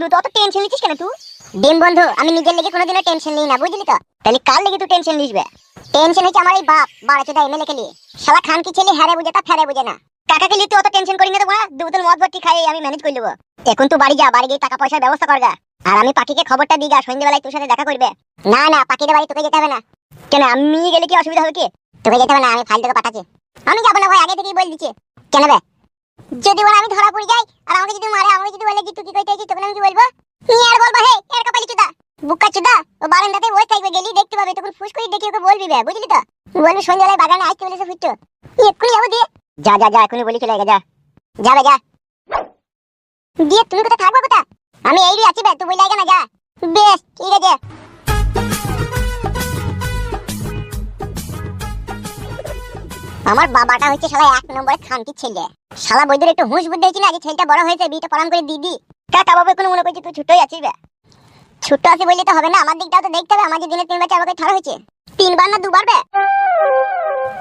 বন্ধু, তো অত টেনশন নিচ্ছিস কেন তুই? ডিম বন্ধু, আমি নিজের লেগে কোনোদিনও টেনশন নিই না, বুঝলি তো? তাহলে কার লেগে তুই টেনশন নিসবে? টেনশন হচ্ছে আমার এই বাপ বাড়াচোদা এমএলএ কে নিয়ে। শালা খান কি ছেলে, হ্যারে বুঝে তা ফেরে বুঝে না। কাকাকে নিয়ে তুই অত টেনশন করি না তো বড়া, দু বোতল মদ ভর্তি খাই আমি ম্যানেজ করে নেবো। এখন তুই বাড়ি যা, বাড়ি গিয়ে টাকা পয়সার ব্যবস্থা করগা। আর আমি পাখিকে খবরটা দিগা, সন্ধ্যেবেলায় তোর সাথে দেখা করবে। না না, পাখিদের বাড়ি তোকে যেতে হবে না। কেন, আমি গেলে কি অসুবিধা হবে কি? তোকে যেতে হবে না, আমি ফাইল তোকে পাঠাচ্ছি। আমি যাবো না ভাই, আগে থেকেই বলে দিচ্ছি। কেন বে? যদি বলে আমি ধরা পড়ে যাই আর আমাকে যদি মারে, আমাকে যদি বলে যে তুই কি কইতে আছিস, তখন আমি কি বলবো? নি আর বলবা হে এর কপালি চুদা, বুকা চুদা। ও বারান্দাতে বসে থাকবে, গেলি দেখতে পাবে, তখন ফুস করে দেখি ওকে বলবি বে, বুঝলি তো? বলবি সন্ধ্যাবেলায় বাগানে আসতে বলেছে ফুটছো, এক্ষুনি যাবো দিয়ে। যা যা যা, এখনই বলি চলে যা, যাবে যা দিয়ে। তুমি কোথায় থাকবো কোথা? আমি এইরই আছি বে, তুই বলে আগে না, যা। বেশ ঠিক আছে। আমার বাবাটা হচ্ছে শালা এক নম্বরের খানকির ছেলে। শালা বইদের একটু হুঁশ বুদ্ধি হয়েছিল, আজ ছেলেটা বড় হয়েছে, বিয়েটা পড়াম করে দিদি। কাকা বাবু কোনো মনে করছি তুই ছোটই আছিস বে? ছোট আছি বললে তো হবে না, আমার দিকটাও তো দেখতে হবে। আমার যে দিনে 3 বার 4 বার ছাড়া হয়েছে, 3 বার না 2 বার বে।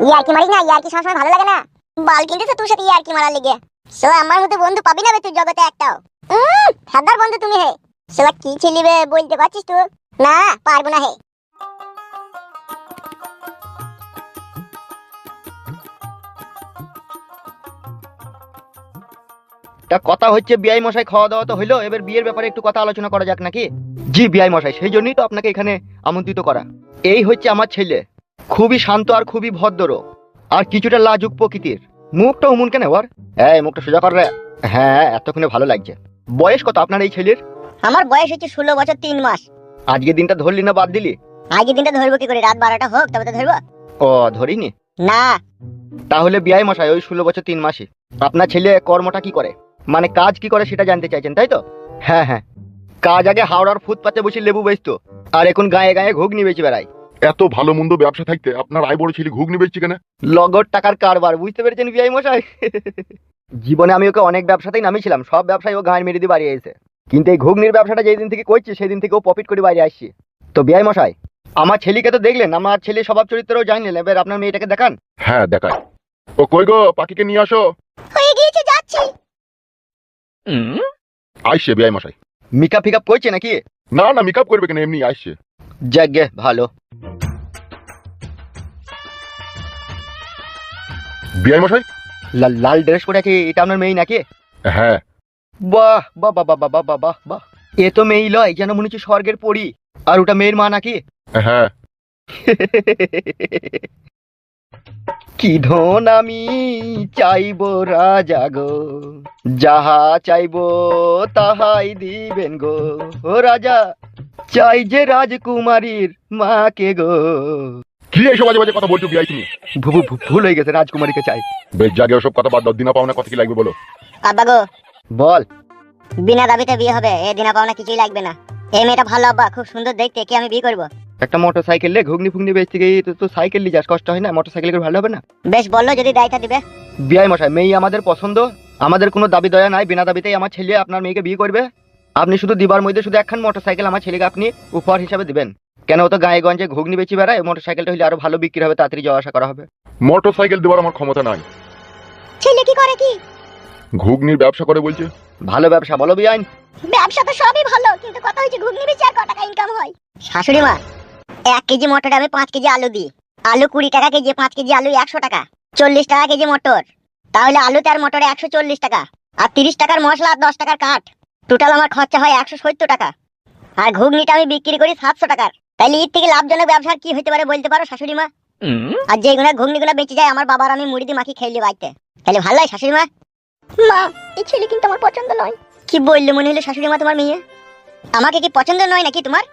ইয়ার কি মারিস না, ইয়ার কি সবসময় ভালো লাগে না। বাল কিনতেছে তোর সাথে ইয়ার কি মারার লেগে। শালা আমার মতো বন্ধু পাবি না বে তুই জগতে একটাও। ফাদার বন্ধু তুমি হে। শালা কি ছেলে বে, বলতে পারছিস তুই? না পারবো না হে। তা কথা হচ্ছে বিআই মশাই, খাওয়া দাওয়া তো হইলো, এবার বিয়ের ব্যাপারে একটু কথা আলোচনা করা যাক নাকি? জি বিআই মশাই, সেই জন্যই তো আপনাকে এখানে আমন্ত্রিত করা। এই হচ্ছে আমার ছেলে, খুবই শান্ত আর খুবই ভদ্র, আর কিছুটা লাজুক প্রকৃতির। মুখটা উমুন কেন ওর? এই মুখটা সোজা কর রে। হ্যাঁ, এতক্ষণে ভালো লাগছে। বয়স কত আপনার এই ছেলের? আমার বয়স হচ্ছে 16 বছর 3 মাস। আজকে দিনটা ধরলি না বাদ দিলি? আজকে দিনটা ধরবো কি করে, রাত 12টা হোক তবে তো ধরবো। ও ধরিনি না। তাহলে বিআই মশাই, ওই 16 বছর 3 মাসে আপনার ছেলে কর্মটা কি করে, মানে কাজ কি করে সেটা জানতে চাইছেন তাই তো? হ্যাঁ হ্যাঁ, কাজ আগে হাওড়ার ফুটপাতে বসে লেবু বেচতো, আর এখন গায়ে গায়ে ঘুগনি বেচে বেড়ায়। এত ভালো মন্দ ব্যবসা থাকতে আপনার আয় বড় ছেলে ঘুগনি বেচছে কেন? লগর টাকার কারবার, বুঝতে পেরেছেন বিআই মশাই? জীবনে আমি ওকে অনেক ব্যবসাতেই নামিয়েছিলাম, সব ব্যবসায় ও গাঁয়ের মেরে দিয়ে বাড়ি এসেছে, কিন্তু এই ঘুগনির ব্যবসাটা যেদিন থেকে করছি সেদিন থেকে ও প্রফিট করে বাইরে আসছে। তো বিআই মশাই, আমার ছেলেকে তো দেখলেন, আমার ছেলে স্বভাব চরিত্রও জানলেন, এবার আপনার মেয়েটাকে দেখান। হ্যাঁ দেখায়। ও কই গো, পাখিকে নিয়ে আসো। হয়ে গিয়েছে, যাচ্ছি। আইসে বিআই মশাই। মেকআপ ফিকআপ করছে নাকি? না না, মেকআপ করবে কেন, এমনি আসছে। যাগে ভালো। বিআই মশাই। লাল ড্রেস পরে আছে, এটা আপনার মেয়ে নাকি? হ্যাঁ। বাহ বাহ বাহ বাহ বাহ বাহ বাহ বাহ, এ তো মেয়ে লয়, যেন মনে হচ্ছে স্বর্গের পরী। আর ওটা মেয়ের মা নাকি? হ্যাঁ। কি ধন আমি চাইবো রাজা গো, যাহা চাইবো তাহাই দিবেন গো। ও রাজা চাই যে রাজকুমারীর মাকে গো। কি এইসব বাজে বাজে কথা বলছো বিআই তুমি? ভুল হয়ে গেছে, রাজকুমারীকে চাই। বেশ জাগে ওসব কথা বাদ দাও, দিনা পাওনা কথা কি লাগবে বলো। আব্বা গো, বল। বিনা দাবিতে বিয়ে হবে, এ দিনা পাওনা কিছুই লাগবে না। এই মেয়েটা ভালো আব্বা, খুব সুন্দর দেখতে, কি আমি বিয়ে করবো। একটা মোটর সাইকেল লে ঘুগনি ফুগনি বেচতে গিয়ে তো সাইকেল নিয়ে যাস, কষ্ট হয় না? মোটর সাইকেল করে ভালো হবে না? বেশ বললো, যদি দায়িত্ব দিবে। বিআই মশাই, মেয়ে আমাদের পছন্দ, আমাদের কোনো দাবি দয়া নাই, বিনা দাবিতেই আমার ছেলে আপনার মেয়েকে বিয়ে করবে। আপনি শুধু দিবার মধ্যে শুধু একখান মোটর সাইকেল আমার ছেলেকে আপনি উপহার হিসাবে দিবেন। কেন, ও তো গায়ে গঞ্জে ঘুগনি বেচি বেড়ায়, মোটর সাইকেলটা হলে আরো ভালো বিক্রি হবে, তাড়াতাড়ি যাওয়া আসা করা হবে। মোটর সাইকেল দেওয়ার আমার ক্ষমতা নাই। ছেলে কি করে কি? ঘুগনির ব্যবসা করে বলছে। ভালো ব্যবসা বলো বিআই। ব্যবসা তো সবই ভালো, কিন্তু কথা হচ্ছে ঘুগনি বেচে আর কত টাকা ইনকাম হয়। শাশুড়ি মা, 1 কেজি মটরে আমি 5 কেজি আলু দিই। আলু 20 টাকা কেজি, 5 কেজি আলু 100 টাকা, 40 টাকা কেজি মটর। তাহলে আলুতে আর মটরে 140 টাকা, আর 30 টাকার মশলা আর 10 টাকার কাঠ, টোটাল আমার খরচা হয় 170 টাকা। আর ঘুগনিটা আমি বিক্রি করি 700 টাকার। তাইলে এর থেকে লাভজনক ব্যবসা কি হতে পারে বলতে পারো শাশুড়ি মা? আর যেগুলো ঘুগনিগুলো বেঁচে যায় আমার বাবার আমি মুড়ি দিয়ে মাখি খেয়ে বাড়িতে, তাহলে ভালো হয় শাশুড়ি মা। মা, এই ছেলে কিন্তু আমার পছন্দ নয়। কি বললে মনে হলো শাশুড়ি মা তোমার মেয়ে? আমাকে কি পছন্দ নয় নাকি তোমার?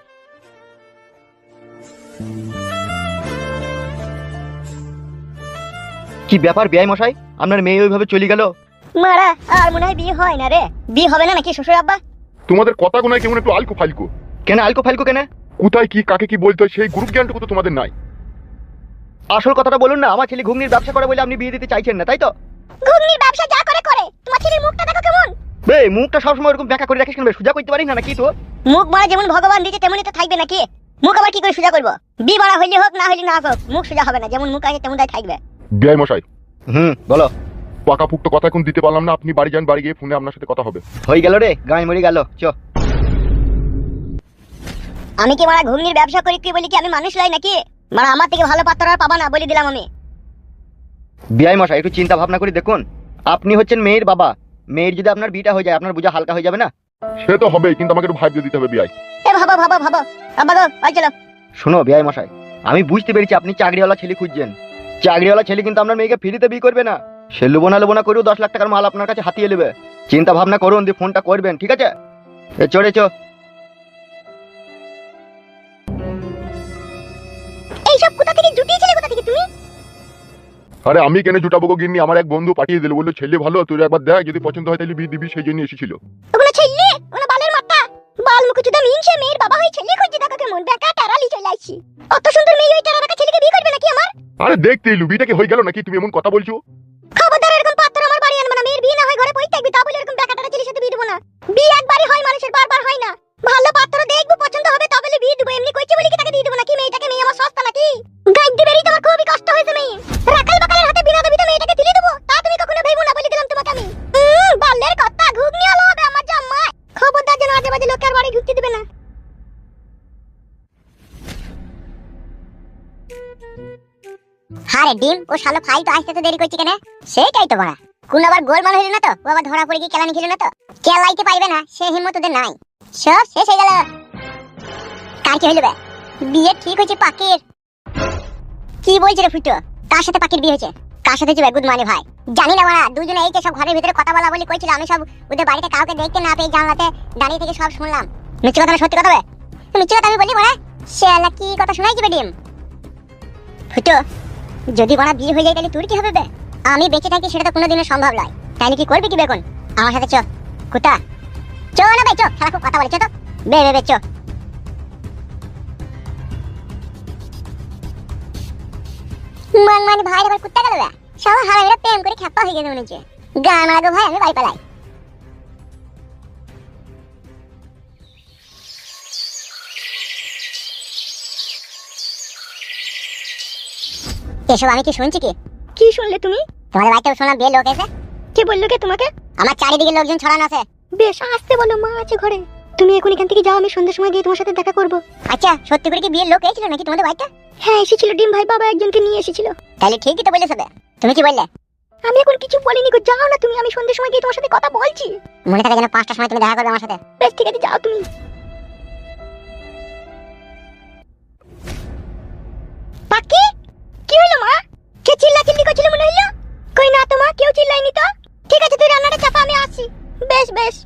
কি ব্যাপার বিআই মশাই, আপনার মেয়ে ওইভাবে চলে গেল? মারা, আর মনে হয় বিয়ে হয় না রে। বিয়ে হবে না নাকি শ্বশুর আব্বা? তোমাদের কথা গোনায় কেমন একটু আলকু ফালকু। কেন আলকো ফালকো কেন? কোথায় কি কাকে কি বলতে হয় সেই গ্রুপ জ্ঞানটুকু তো তোমাদের নাই। আসল কথাটা বলুন না, আমার ছেলে ঘুগনির ব্যবসা করে বলে আপনি বিয়ে দিতে চাইছেন না তাই তো? ঘুগনির ব্যবসা যা করে করে, তোমার ছেলের মুখটা দেখো কেমন। বে, মুখটা সবসময় এরকম ব্যাখ্যা করে রাখিস কেন? সোজা করতে পারিস না নাকি তো? মুখ মারা যেমন ভগবান দিয়েছে তেমনই তো থাকবে নাকি? মুখ আবার কি করে সোজা করবো? বিয়ে মারা হইলে হোক, না হইলে না হোক, মুখ সোজা হবে না, যেমন মুখ আছে তেমন থাকবে। বিআই মশাই, বলো। পাকাপুক্ত কথা এখন দিতে পারলাম না, আপনি বাড়ি যান, বাড়ি গিয়ে ফোনে আপনার সাথে কথা হবে। হয়ে গেল রে, গায়ে মরে গেল। চ আমি কি মারা ঘুগনির ব্যবসা করি কি বলি কি আমি মানুষ লই নাকি? মারা আমার থেকে ভালো পাত্র আর পাবা না বলে দিলাম আমি। বিআই মশাই একটু চিন্তা ভাবনা করে দেখুন, আপনি হচ্ছেন মেয়ের বাবা, মেয়ের যদি আপনার বিটা হয়ে যায় আপনার বোঝা হালকা হয়ে যাবে না? সে তো হবেই, কিন্তু আমাকে একটু ভাবতে দিতে হবে বিয়াই। এ ভাবা ভাবা ভাবা আব্বা গো আই চলো। শোনো বিআই মশাই, আমি বুঝতে পেরেছি আপনি চাকরিওয়ালা ছেলে খুঁজছেন। চাকরিওয়ালা ছেলে কিন্তু আপনার মেয়েকে ফ্রিতে বিয়ে করবে না, সে লোবনা করেও 10 লাখ টাকার মাল আপনার কাছে হাতিয়ে নেবে। চিন্তা ভাবনা করুন দিয়ে ফোনটা করবেন, ঠিক আছে? চড়েছ। এইসব কোথা থেকে জুটিয়েছিলে, কোথা থেকে তুমি? আরে আমি কেন জুটাবো গো গিন্নি, আমার এক বন্ধু পাঠিয়ে দিল, বললো ছেলে ভালো, তুই একবার দেখ, যদি পছন্দ হয় তাহলে বিয়ে দিবি, সেই জন্য এসেছিল। ওগুলো ছেলে, ওগুলো বালের মাথা, বাল মুখ চুদা মিনছে মেয়ের বাবা হয়ে ছেলে খুঁজছে, দেখো কেমন বেকা টারালি চলে আসছি। অত সুন্দর মেয়ে ওই টারা রাখা ছেলেকে বিয়ে করবে নাকি আমার? আরে দেখতে এলু, বিয়েটা কি হয়ে গেল নাকি, তুমি এমন কথা বলছো? খবরদার এরকম পাত্র আমার বাড়ি আনবে না, মেয়ের বিয়ে না হয় ঘরে পড়ে থাকবি, তা বলে এরকম বেকা টারা ছেলের সাথে বিয়ে দেবো না। বিয়ে একবারই হয় মানুষের, বারবার হয় না। ভালো পাত্র দেখবো, পছন্দ হবে তবে বিয়ে দেবো, এমনি কইছে বলি কি তাকে দিয়ে দেবো নাকি? মেয়েটাকে, মেয়ে আমার সস্তা নাকি? গাইড দিবেরই তোমার খুবই কষ্ট হয়েছে মেয়ে, রাখাল বাকালের হাতে বিনা দেবী তো মেয়েটাকে তুলে দেবো, তা তুমি কখনো ভেবো না বলে দিলাম তোমাকে আমি। বালের কথা, ঘুগনি হলো হবে আমার জামাই। খবরদার যেন আজে বাজে লোকের বাড়ি ঢুকতে দিবে না। হারে ডিম, ও শালো ফাইল তো আসতে তো দেরি করছে কেন? সেটাই তো বড়া, কোন আবার গোলমাল হইল না তো? ও আবার ধরা পড়ে গিয়ে কেলানি খেলো না তো? কেলাইতে পাইবে না সে হিম্মত ওদের নাই। সব শেষ হয়ে গেল। কার কি হইল বে? বিয়ে ঠিক হয়েছে পাকির। কি বলছে রে ফুটো? কার সাথে পাকির বিয়ে হয়েছে? কার সাথে হয়েছে গুড মানে ভাই? জানি না বড়া, দুজনে এই যে সব ঘরের ভিতরে কথা বলা বলি কইছিল, আমি সব ওদের বাড়িতে কাউকে দেখতে না পেয়ে জানলাতে দাঁড়িয়ে থেকে সব শুনলাম। মিথ্যে কথা না সত্যি কথা বে? মিথ্যে কথা আমি বলি বড়া? শালা কি কথা শোনাইছি বে ডিম? ফুটো, যদি বড়া বিয়ে হয়ে যায় তাহলে তোর কি হবে বে? আমি বেঁচে থাকি সেটা তো কোনোদিনও সম্ভব নয়, তাইলে কি করবি কি বেগুন? আমার সাথে চ। কুতা চ না বে, চ, খেলা খুব কথা বলে, চ তো বে বে বে চ। মানে ভাই আবার কুত্তা গেল বে, সবাই হারাইরা প্রেম করে খেপা হয়ে গেছে মনে হচ্ছে। গান আগো ভাই, আমি বাড়ি পালাই। এসব আমি কি শুনছি? কি কি শুনলে তুমি? তোমাদের বাড়িতে শোনা বিয়ে লোক এসে? কে বললো কে তোমাকে? আমার চারিদিকে লোকজন ছড়ানো আছে। বেশ আসতে বলো, মা আছে ঘরে। তুমি এখন এখান থেকে যাও, আমি সন্ধ্যার সময় গিয়ে তোমার সাথে দেখা করব। আচ্ছা, সত্যি করে কি বিয়ের লোক এসেছিল নাকি তোমাদের বাড়িতে? হ্যাঁ এসেছিল ডিম ভাই, বাবা একজনকে নিয়ে এসেছিল। তাহলে ঠিকই তো বলেছ। তুমি কি বললে? আমি এখন কিছু বলিনি গো, যাও না তুমি, আমি সন্ধ্যার সময় গিয়ে তোমার সাথে কথা বলছি। মনে থাকে যেন 5টার সময় তুমি দেখা করবে আমার সাথে। বেশ ঠিক আছে, যাও তুমি। পাকি কি হলো মা? কে চিল্লাচিল্লি করছিল মনে হলো? কই না তো মা, কেউ চিল্লাইনি তো। ঠিক আছে তুই রান্নাটা চাপা, আমি আসি। বেশ বেশ।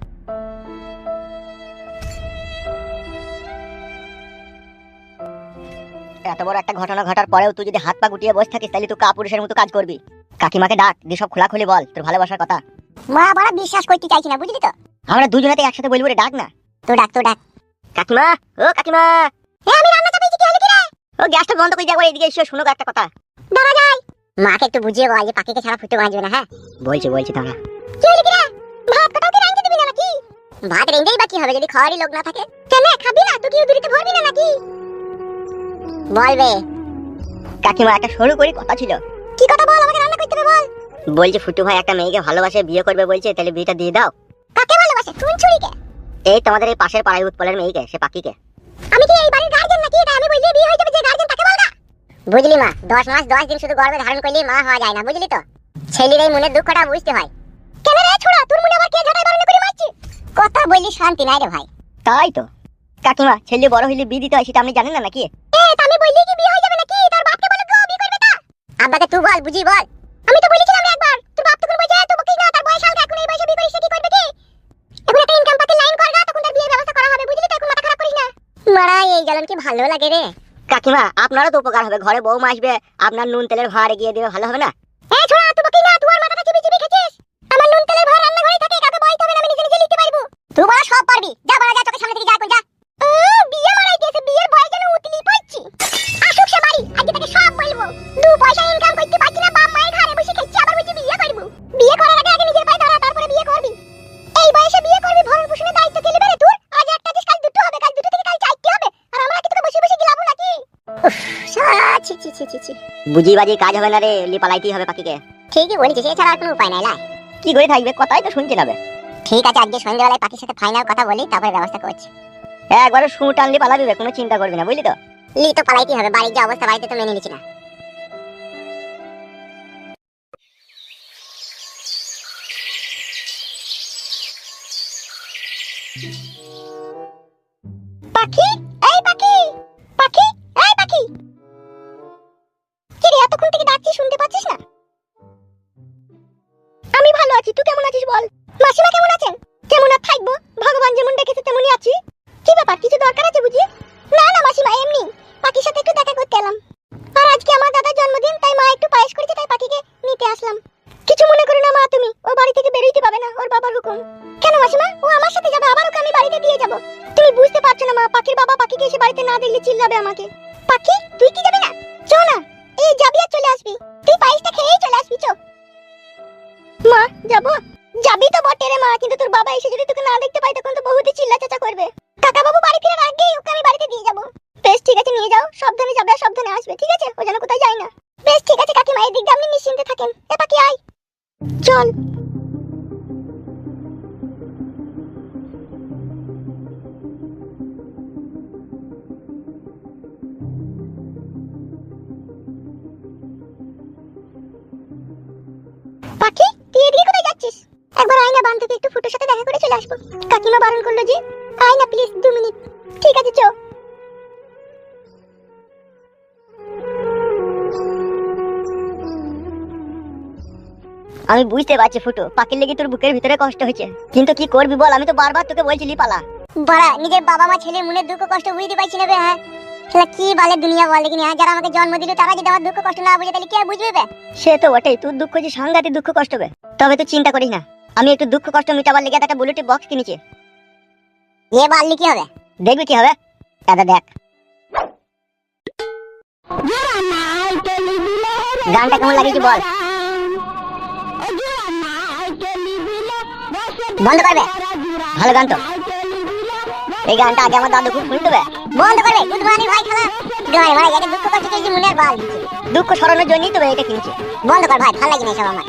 এত বড় একটা ঘটনা ঘটার পরেও তুই যদি হাত পা গুটিয়ে বসে থাকিস তাহলে তুই কাপুরুষের মতো কাজ করবি। কাকিমাকে ডাক দিয়ে সব খোলাখুলি বল তোর ভালোবাসার কথা। মা বড় বিশ্বাস করতে চাইছি না, বুঝলি তো? আমরা দুজনেতে একসাথে বলবো রে, ডাক না। তো ডাক, তো ডাক। কাকিমা, ও কাকিমা। আমি রান্না চাপাইছি, কি হলো কি রে? ও গ্যাসটা বন্ধ করে দিয়ে একবার এদিকে এসে শুনো একটা কথা। দাঁড়া যাই। মাকে একটু বুঝিয়ে বল যে পাখিকে ছাড়া ফুটে বাঁচবে না। হ্যাঁ বলছি দাঁড়া। কি হলো কি রে? ভাত কটাও কি রাঁধতে দিবি না নাকি? ভাত রেঁধেই বা কি হবে যদি খাওয়ারই লোক না থাকে? কেন খাবি না? তুই কি উদুরিতে ভরবি না নাকি? বলবে। কাকিমা একটা সরু করে কথা ছিল। কি কথা বল, আমাকে রান্না করতে হবে বল। বলছে ফুটু ভাই একটা মেয়েকে ভালোবাসে, বিয়ে করবে বলছে, তাহলে বিয়েটা দিয়ে দাও। কাকে ভালোবাসে? কোন চুরিকে? এই তোমাদের এই পাশের পাড়ায় উৎপলের মেয়েকে, সে পাকিকে। আমি কি এই বাড়ির গার্জিয়ান নাকি? এটা আমি বললে বিয়ে হয়ে যাবে, যে গার্জিয়ান তাকে বল না। বুঝলি মা, 10 মাস 10 দিন শুধু গর্ভে ধারণ করলেই মা হওয়া যায় না, বুঝলি তো? ছেলের এই মনের দুঃখটা বুঝতে হয়। কেন রে ছোড়া, তোর মনে আবার কে ঝাঁটাই বারণ করে মারছি? কথা বললি শান্তি নাই রে ভাই। তাই তো কাকিমা, ছেলে বড় হইলে বিয়ে দিতে হয় সেটা আপনি জানেন না নাকি? আমি বললি কি বিয়ে হয়ে যাবে নাকি? তোর বাপকে বলে গো বিয়ে করবে তা। আব্বাকে তুই বল, বুঝি বল। আমি তো বলেছিলাম একবার, তোর বাপ তখন বলছে তো বকি না, তার বয়স হালকা, এখন এই বয়সে বিয়ে করিস কি করবে কি? এখন একটা ইনকাম পাতি লাইন কর গা, তখন তার বিয়ের ব্যবস্থা করা হবে, বুঝলি তো? এখন মাথা খারাপ করিস না। মারা এই জ্বালান কি ভালো লাগে রে। কাকিমা আপনারও তো উপকার হবে, ঘরে বউ মা আসবে, আপনার নুন তেলের ভাড় এগিয়ে দিবে, ভালো হবে না? এই ছোড়া তুই বকি না, তুই আর মাথাটা চিবি চিবি খেছিস। আমার নুন তেলের ভাড় রান্নাঘরেই থাকে, কাউকে বলতে হবে না, আমি নিজে নিজে লিখতে পারবো। তুই বড় সব পারবি, যা বড় যা, চোখের সামনে থেকে যা, এখন যা। বিয়ে মারাই দিয়েছে, বিয়ের ভয় যেন উতলি পড়ছি। আসুক সে বাড়ি, আজকে তাকে সব বলবো। 2 পয়সা ইনকাম করতে পারছি না, বাপ মায়ের ঘরে বসে খেচ্ছি, আবার বলছি বিয়ে করবো। বিয়ে করার আগে আগে নিজের পায়ে দাঁড়া, তারপরে বিয়ে করবি। এই বয়সে বিয়ে করবি, ভরণ পোষণের দায়িত্ব কে নেবে রে তোর? আজ একটা দিস, কাল দুটো হবে, কাল দুটো থেকে কাল 4টে হবে, আর আমরা কি তোকে বসে বসে গিলাবো নাকি? উফ সারা ছি ছি ছি ছি। বুঝি বাজি কাজ হবে না রে, লিপালাইতেই হবে পাখিকে। ঠিকই বলেছিস, এছাড়া আর কোনো উপায় নাই। লাই কি করে থাকবে, কথাই তো শুনতে যাবে। ঠিক আছে, আজকে সন্ধ্যাবেলায় পাখির সাথে ফাইনাল কথা বলি, তারপরে ব্যবস্থা করছি। একবারে শু টানলি পালাবি, কোনো চিন্তা করবি না, বুঝলি তো? লি তো পালাইতে হবে, বাড়ির যে অবস্থা, বাড়িতে তো মেনে নিচ্ছি না। পাখি, এই পাখি, পাখি, এই পাখি, কি রে এতক্ষণ থেকে ডাকছি, শুনতে পাচ্ছিস না? আমি ভালো আছি, তুই কেমন আছিস বল? মাসিমা কেমন আছেন? কেমন আর থাকবো, ভগবান যেমন ডেকেছে তেমনই আছি। কি ব্যাপার, কিছু দরকার আছে বুঝি? না না মাসিমা, এমনি পাখির সাথে একটু দেখা করতে এলাম। আর আজকে আমার দাদার জন্মদিন, তাই মা একটু পায়েস করেছে, তাই পাখিকে নিতে আসলাম। কিছু মনে করো না মা তুমি, ও বাড়ি থেকে বেরোইতে পাবে না, ওর বাবার হুকুম। কেন মাসিমা, ও আমার সাথে যাবে, আবার ওকে আমি বাড়িতে দিয়ে যাব। তুমি বুঝতে পারছো না মা, পাখির বাবা পাখিকে এসে বাড়িতে না দেখলে চিল্লাবে আমাকে। পাখি তুই কি যাবি না? চো না, এই যাবি আর চলে আসবি, তুই পায়েসটা খেয়েই চলে আসবি, চো। মা যাবো, যাবি তো বটে রে মা, কিন্তু তোর বাবা এসে যদি তোকে না দেখতে পায় তখন তো বহুতই চিল্লা চাচা করবে। কাকা বাবু বাড়ি ফেরার আগেই ওকে আমি বাড়িতে দিয়ে যাব। বেশ ঠিক আছে, নিয়ে যাও, সাবধানে যাবে আর সাবধানে আসবে, ঠিক আছে? ও যেন কোথায় যায় না। বেশ ঠিক আছে কাকিমা, এই দিকটা আপনি নিশ্চিন্তে থাকেন। এ পাখি আয়, চল। পাখি তুই এদিকে কোথায় যাচ্ছিস? একবার আয় না, বান্ধবী একটু ফুটোর সাথে দেখা করে চলে আসবো। কাকিমা বারণ করলো যে, আয় না প্লিজ 2 মিনিট। ঠিক আছে চো। আমি বুঝতে পারছি ফুটো, পাখির লেগে তোর বুকের ভিতরে কষ্ট হয়েছে, কিন্তু কি করবি বল, আমি তো বারবার তোকে বলছিলি পালা। বড়া নিজের বাবা মা ছেলের মনের দুঃখ কষ্ট বুঝতে পারছি না বে। হ্যাঁ কি বলে দুনিয়া বলে, কিন্তু যারা আমাকে জন্ম দিল তারা যদি আমার দুঃখ কষ্ট না বুঝে তাহলে কি আর বুঝবে বে? সে তো ওটাই, তোর দুঃখ যে সাংঘাতিক দুঃখ কষ্ট বে। তবে তুই চিন্তা করিস না, আমি একটু দুঃখ কষ্ট মিটাবার লেগে একটা ব্লুটুথ বক্স কিনেছি। এ বাললি কি হবে, দেখবি কি হবে, দাদা দেখ। গানটা কেমন লাগিয়েছি বল? বন্ধ করবে, ভালো গান তো। এই গানটা আগে আমার দাদু খুব শুনতে হবে। বন্ধ করবে, গুড মর্নিং ভাই খালা। ভাই ভাই এটা দুঃখ কষ্ট কিছু মনে আর বাল দিচ্ছে, দুঃখ সরানোর জন্যই তো এটা কিনেছি। বন্ধ কর ভাই, ভালো লাগে না সব আমার।